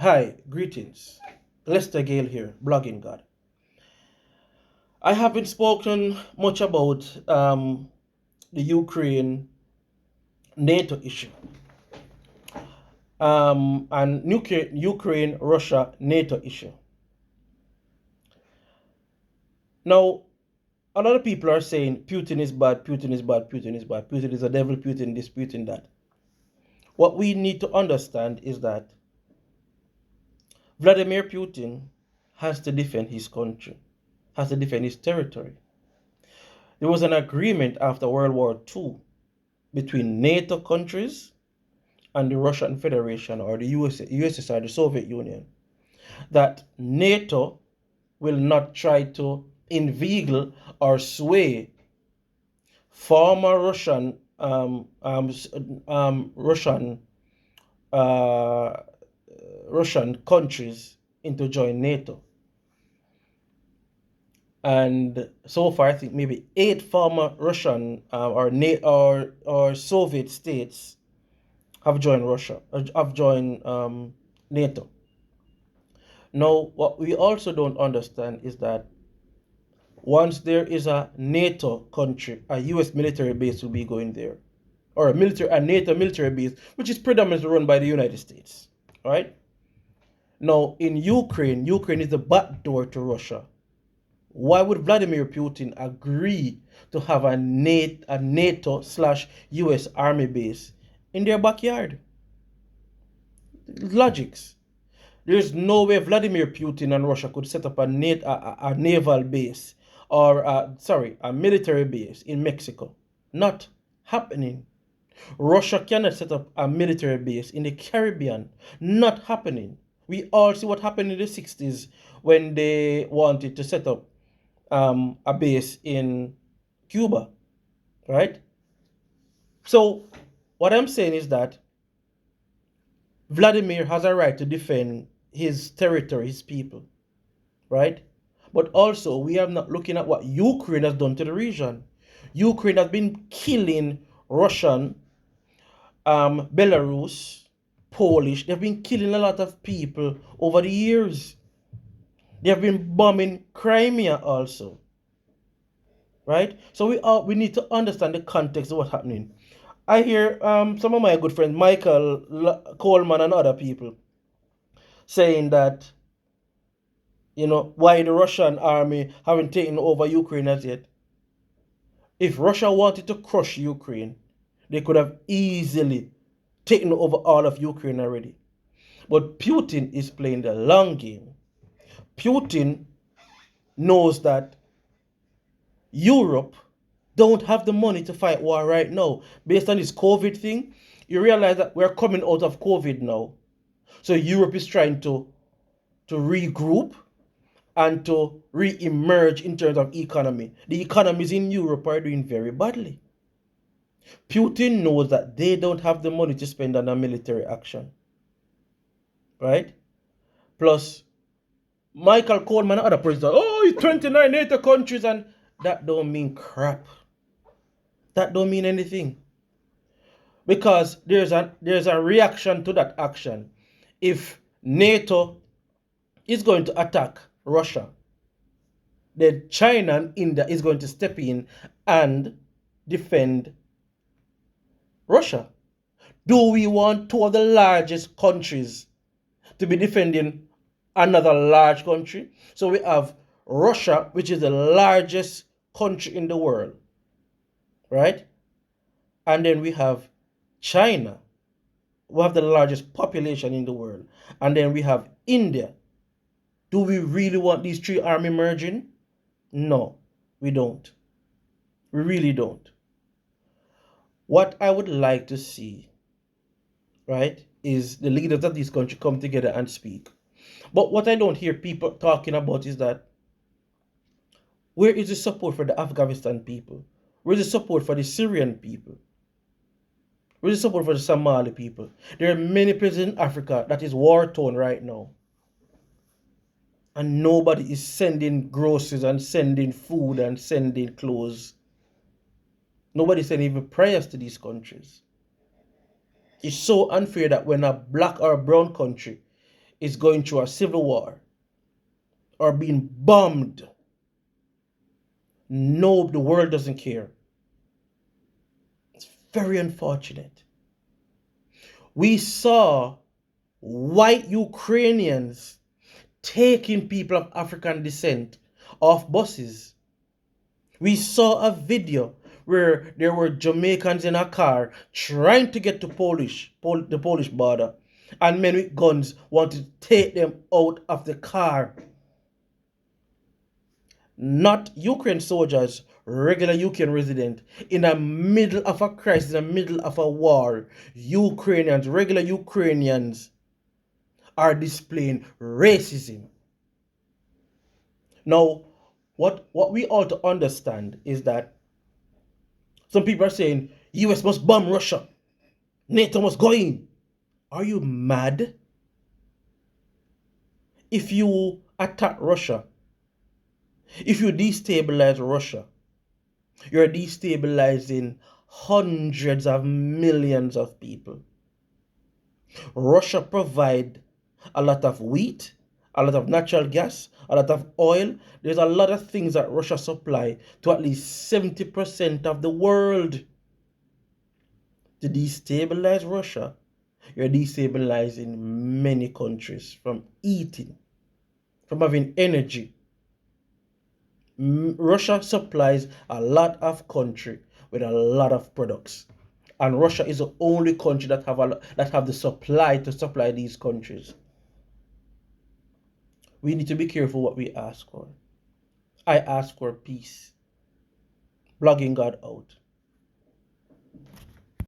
Hi, greetings. Lester Gale here, blogging God. I haven't spoken much about the Ukraine NATO issue and Ukraine Russia NATO issue. Now, a lot of people are saying Putin is bad, Putin is bad, Putin is bad, Putin is a devil, Putin this, Putin that. What we need to understand is that Vladimir Putin has to defend his country, has to defend his territory. There was an agreement after World War II between NATO countries and the Russian Federation or the USSR, the Soviet Union, that NATO will not try to inveigle or sway former uh, Russian countries into join NATO. And so far, I think maybe 8 former Russian or Soviet states have joined have joined NATO. Now, what we also don't understand is that once there is a NATO country, a U.S. military base will be going there, or a NATO military base, which is predominantly run by the United States. All right. Now, in Ukraine, Ukraine is the back door to Russia. Why would Vladimir Putin agree to have a NATO slash US army base in their backyard? Logics. There's no way Vladimir Putin and Russia could set up a naval base or, a military base in Mexico. Not happening. Russia cannot set up a military base in the Caribbean. Not happening. We all see what happened in the 60s when they wanted to set up a base in Cuba, right? So, what I'm saying is that Vladimir has a right to defend his territory, his people, right? But also, we are not looking at what Ukraine has done to the region. Ukraine has been killing Russian, Belarus, Polish. They've been killing a lot of people over the years. They have been bombing Crimea also, right? So we need to understand the context of what's happening. I hear some of my good friends, Coleman, and other people saying that why the Russian army haven't taken over Ukraine as yet. If Russia wanted to crush Ukraine, they could have easily taken over all of Ukraine already. But Putin is playing the long game. Putin knows that Europe don't have the money to fight war right now. Based on this COVID thing, you realize that we're coming out of COVID now. So Europe is trying to regroup and to re-emerge in terms of economy. The economies in Europe are doing very badly. Putin knows that they don't have the money to spend on a military action. Right? Plus, Michael Coleman and other presidents, it's 29 NATO countries, and that don't mean crap. That don't mean anything. Because there's a reaction to that action. If NATO is going to attack Russia, then China and India is going to step in and defend Russia. Do we want two of the largest countries to be defending another large country? So we have Russia, which is the largest country in the world, right? And then we have China, who have the largest population in the world. And then we have India. Do we really want these three armies merging? No, we don't. We really don't. What I would like to see, right, is the leaders of this country come together and speak. But what I don't hear people talking about is that where is the support for the Afghanistan people? Where's the support for the Syrian people? Where's the support for the Somali people? There are many places in Africa that is war-torn right now. And nobody is sending groceries and sending food and sending clothes. Nobody is sending even prayers to these countries. It's so unfair that when a black or a brown country is going through a civil war or being bombed. No, the world doesn't care. It's very unfortunate. We saw white Ukrainians taking people of African descent off buses. We saw a video where there were Jamaicans in a car trying to get to the Polish border, and men with guns wanted to take them out of the car. Not Ukraine soldiers, regular Ukraine resident, in the middle of a crisis, in the middle of a war. Ukrainians, regular Ukrainians, are displaying racism. Now, what we ought to understand is that some people are saying US must bomb Russia, NATO must go in. Are you mad? If you attack Russia, if you destabilize Russia, you're destabilizing hundreds of millions of people. Russia provide a lot of wheat, a lot of natural gas, a lot of oil. There's a lot of things that Russia supply to at least 70% of the world. To destabilize Russia, you're destabilizing many countries from eating, from having energy. Russia supplies a lot of country with a lot of products, and Russia is the only country that have the supply to supply these countries. We need to be careful what we ask for. I ask for peace. Blogging God out.